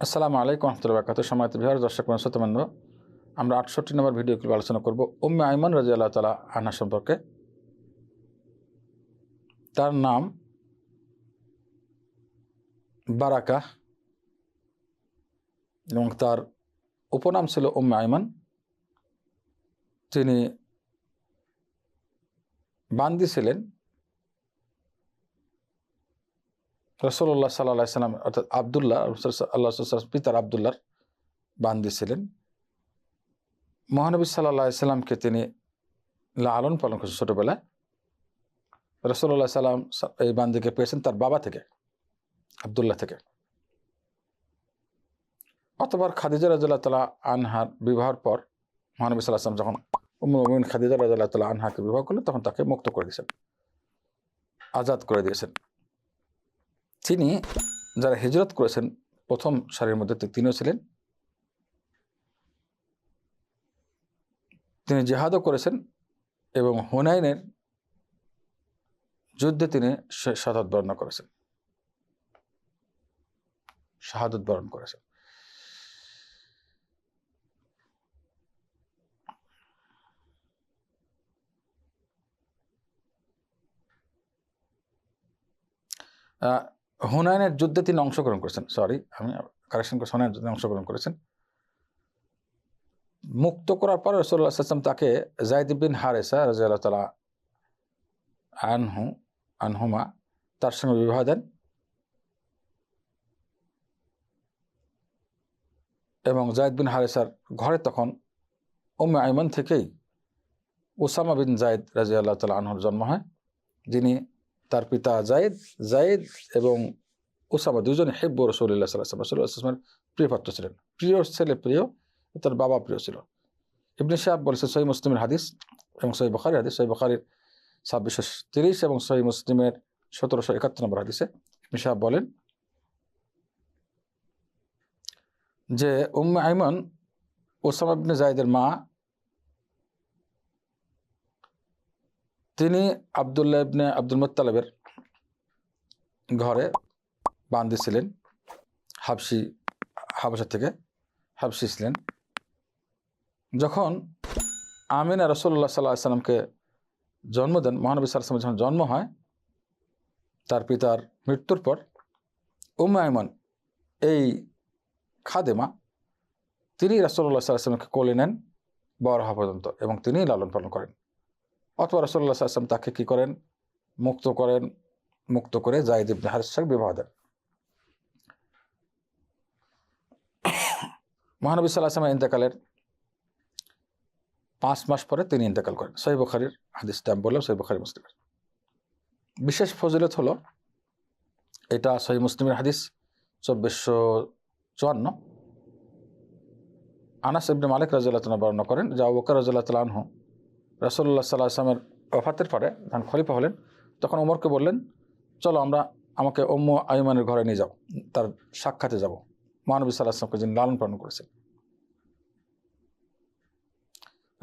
আসসালামু আলাইকুম রহমতুল্লাহ বারাকাতুহু। সম্মানিত ভিউয়ার, দর্শক শ্রোতাবৃন্দ, আমরা 68 নম্বর ভিডিও ক্লিপ আলোচনা করব উম্মে আইমান রাদিয়াল্লাহু তাআলা আনহা সম্পর্কে। তার নাম বারাকা এবং তার উপনাম ছিল উম্মে আইমান। তিনি বান্দি ছিলেন রাসূলুল্লাহ সাল্লাল্লাহু আলাইহি সাল্লাম অর্থাৎ আব্দুল্লাহ আল্লাহ পিতার আব্দুল্লাহর বান্দি ছিলেন। মহানবী সাল্লাল্লাহু আলাইহি সাল্লামকে তিনি লালন পালন করেছেন ছোটবেলায়। রাসূলুল্লাহ সাল্লাম এই বান্দিকে পেয়েছেন তার বাবা থেকে, আব্দুল্লাহ থেকে। অতঃপর খাদিজা রাদিয়াল্লাহু তাআলা আনহার বিবাহের পর মহানবী সাল্লাল্লাহু আলাইহি ওয়াসাল্লাম যখন উম্মে মুমিনিন খাদিজা রাদিয়াল্লাহু তাআলা আনহাকে বিবাহ করলেন, তখন তাকে মুক্ত করে দিয়েছেন, আজাদ করে দিয়েছেন। তিনি যারা হিজরত করেছেন প্রথম সারির মধ্যে তিনিও ছিলেন। তিনি জিহাদও করেছেন এবং হুনাইনের যুদ্ধে তিনি শাহাদাত বরণ করেছেন। হুনাইনের যুদ্ধে তিনি অংশগ্রহণ করেছেন, আমি কারেকশন করছি, হুনাইনের যুদ্ধে অংশগ্রহণ করেছেন। মুক্ত করার পর রাসূলুল্লাহ সাল্লাল্লাহু আলাইহি ওয়াসাল্লাম তাকে যায়েদ বিন হারেসা রাদিয়াল্লাহু তাআলা আনহুমা তার সঙ্গে বিবাহ দেন এবং যায়েদ বিন হারেসার ঘরে তখন উম্মে আইমান থেকেই উসামা বিন যায়েদ রাদিয়াল্লাহু তাআলা আনহুর জন্ম হয়, যিনি তার পিতা যায়েদ এবং উসামা দুজনে হিব্বু রাসূলুল্লাহ সাল্লাল্লাহু আলাইহি ওয়াসাল্লামের প্রিয় পাত্র ছিলেন। প্রিয় ছেলে প্রিয়, তার বাবা প্রিয় ছিল। ইবনে শাহাব বলেছেন সহিহ মুসলিমের হাদিস এবং সহিহ বুখারীর হাদিস, সহিহ বুখারীর 2630 এবং সহিহ মুসলিমের 1771 নম্বর হাদিসে ইবনে শাহাব বলেন যে উম্মে আইমান উসামা ইবনে যায়েদের মা। তিনি আব্দুল্লাহ ইবনে আব্দুল মুত্তালিবের ঘরে বান্দি ছিলেন, হাবশা থেকে হাবশি ছিলেন। যখন আমিনা রাসূলুল্লাহ সাল্লাল্লাহু আলাইহি সাল্লামকে জন্ম দেন, মহানবী সাল্লাল্লাহু আলাইহি ওয়াসাল্লাম যখন জন্ম হয়, তার পিতার মৃত্যুর পর উম্মে আইমান এই খাদেমা তিনি রাসূলুল্লাহ সাল্লাল্লাহু আলাইহি ওয়াসাল্লামকে কোলে নেন বড় হওয়া পর্যন্ত এবং তিনি লালন পালন করেন। অথবা রাসূলুল্লাহ সাল্লাল্লাহু আলাইহি ওয়াসাল্লাম তাকে কি করেন, মুক্ত করে যায়েদ ইবনে হারেসার সঙ্গে বিবাহ দেন। মহানবী সাল্লাল্লাহু আলাইহি ওয়াসাল্লামের ইন্তেকালের 5 মাস পরে তিনি ইন্তেকাল করেন। সহিহ বুখারীর হাদিসটা আমি বললাম, সহিহ বুখারী মুসলিমের। বিশেষ ফজিলত হলো, এটা সহিহ মুসলিমের হাদিস 2454। আনাস ইবনে মালিক রাদিয়াল্লাহু তাআলা বর্ণনা করেন যে আবু বকর রাদিয়াল্লাহু তাআলা আনহু রাসূলুল্লাহ সাল্লাল্লাহু আলাইহি ওয়াসাল্লামের ওফাতের পরে যখন খলিফা হলেন, তখন ওমরকে বললেন, চলো আমাকে উম্মে আইমানের ঘরে নিয়ে যাও, তার সাক্ষাতে যাব। মহানবী সাল্লাল্লাহু আলাইহি ওয়াসাল্লামকে যিনি লালন পালন করেছেন।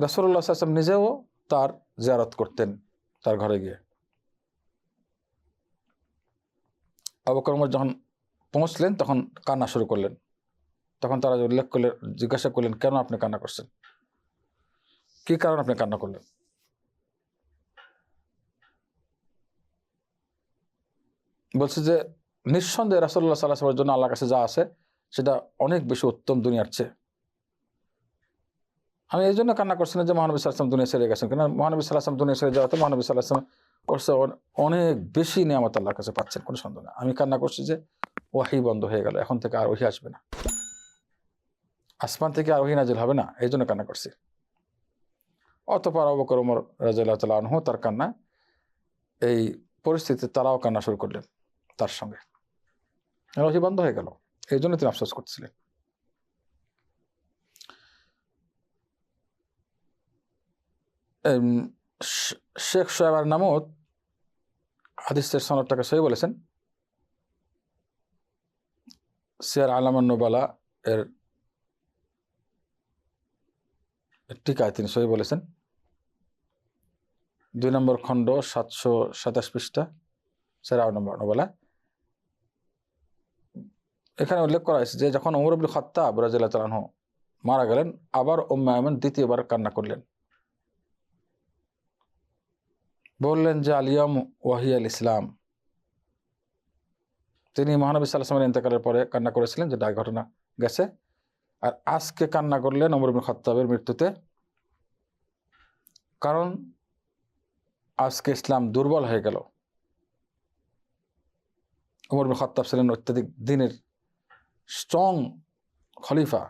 রাসূলুল্লাহ সাল্লাল্লাহু আলাইহি ওয়াসাল্লাম নিজেও তার জিয়ারত করতেন তার ঘরে গিয়ে। আবু বকর ওমর যখন পৌঁছলেন তখন কান্না শুরু করলেন। তখন তারা জিজ্ঞাসা করলেন, কেন আপনি কান্না করছেন, কি কারণ আপনি কান্না করলেন? বলছে যে নিঃসন্দেহে রাসূলুল্লাহ সাল্লাল্লাহু আলাইহি ওয়াসাল্লামের জন্য আল্লাহর কাছে যা আছে সেটা অনেক বেশি উত্তম দুনিয়ার চেয়ে। আমি এই জন্য কান্না করছি না যে মহানবী সাল্লাল্লাহু আলাইহি ওয়াসাল্লাম দুনিয়া ছেড়ে গেছেন, কেন মহানবী সাল্লাল্লাহু আলাইহি ওয়াসাল্লাম দুনিয়া ছেড়ে যাওয়াতে মহানবী সাল্লাল্লাহু আলাইহি ওয়াসাল্লাম অনেক বেশি নিয়ামত আল্লাহর কাছে পাচ্ছেন, কোনো সন্দেহ না। আমি কান্না করছি যে ওয়াহী বন্ধ হয়ে গেল, এখন থেকে আর ওহী আসবে না, আসমান থেকে আর ওহী নাজিল হবে না, এই জন্য কান্না করছি। অতঃপর আবু বকর ওমর রাদিয়াল্লাহু তাআলা আনহু তার কান্না, এই পরিস্থিতিতে তারাও কান্না শুরু করলেন তার সঙ্গে, ওহী বন্ধ হয়ে গেল, এই জন্য তিনি আফসোস করছিলেন। শেখ শোয়েব আল-নামুত হাদিসের সনদটাকে সহি বলেছেন। সিয়ার আলামান নুবালা এর টিকায় তিনি সহি বলেছেন। 2 নম্বর খণ্ড 727 পৃষ্ঠা, সিয়ার আলামান নুবালা। এখানে উল্লেখ করা হয়েছে যে যখন ওমর ইবনে খাত্তাব রাদিয়াল্লাহু তাআলা আনহু মারা গেলেন, আবার উম্মে আইমান দ্বিতীয়বার কান্না করলেন, বললেন যে আলিয়াম ওয়াহিয়াল ইসলাম। তিনি মহানবী সাল্লাল্লাহু আলাইহি ওয়াসাল্লামের ইন্তেকালের পরে কান্না করেছিলেন, যেটা ঘটনা গেছে। আর আজকে কান্না করলেন ওমর ইবনে খাত্তাবের মৃত্যুতে, কারণ আজকে ইসলাম দুর্বল হয়ে গেল। ওমর ইবনে খাত্তাব ছিলেন অত্যাধিক দ্বীনের স্ট্রং খলিফা,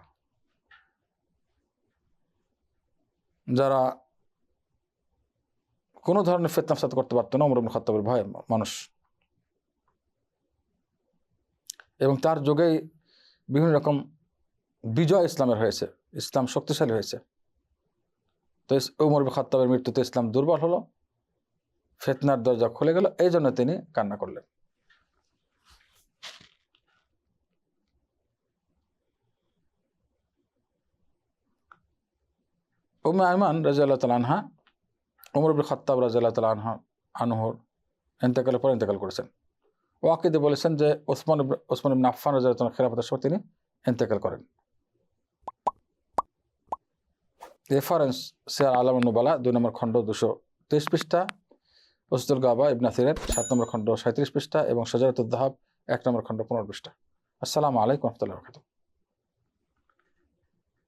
যারা কোনো ধরনের ফিতনা ফাসাদ করতে পারতো না। ওমর ইবনে খাত্তাবের ভয়ে মানুষ, এবং তার যুগেই বিভিন্ন রকম বিজয় ইসলামের হয়েছে, ইসলাম শক্তিশালী হয়েছে। তো ওমর ইবনে খাত্তাবের মৃত্যুতে ইসলাম দুর্বল হলো, ফিতনার দরজা খুলে গেল, এই জন্য তিনি কান্না করলেন। উম্মে আইমান রাদিয়াল্লাহু তাআলা আনহা ওমর ইবনে খাত্তাব রাদিয়াল্লাহু তাআলা আনহুর ইন্তেকালের পর ইন্তেকাল করেছেন। ওয়াকিদে বলেছেন যে ওসমান ইবনে আফফান রাদিয়াল্লাহু তাআলা খেলাফতের সময় তিনি ইন্তেকাল করেন। রেফারেন্স সিয়ার আলাম নুবালা 2 নম্বর খণ্ড 223 পৃষ্ঠা, উসদুল গাবা ইবনে আসিরের 7 নম্বর খণ্ড 37 পৃষ্ঠা এবং শাজারাতুদ দাহাব 1 নম্বর খণ্ড 15 পৃষ্ঠা। আসসালামু আলাইকুম ওয়া রাহমাতুল্লাহি ওয়া বারাকাতুহু।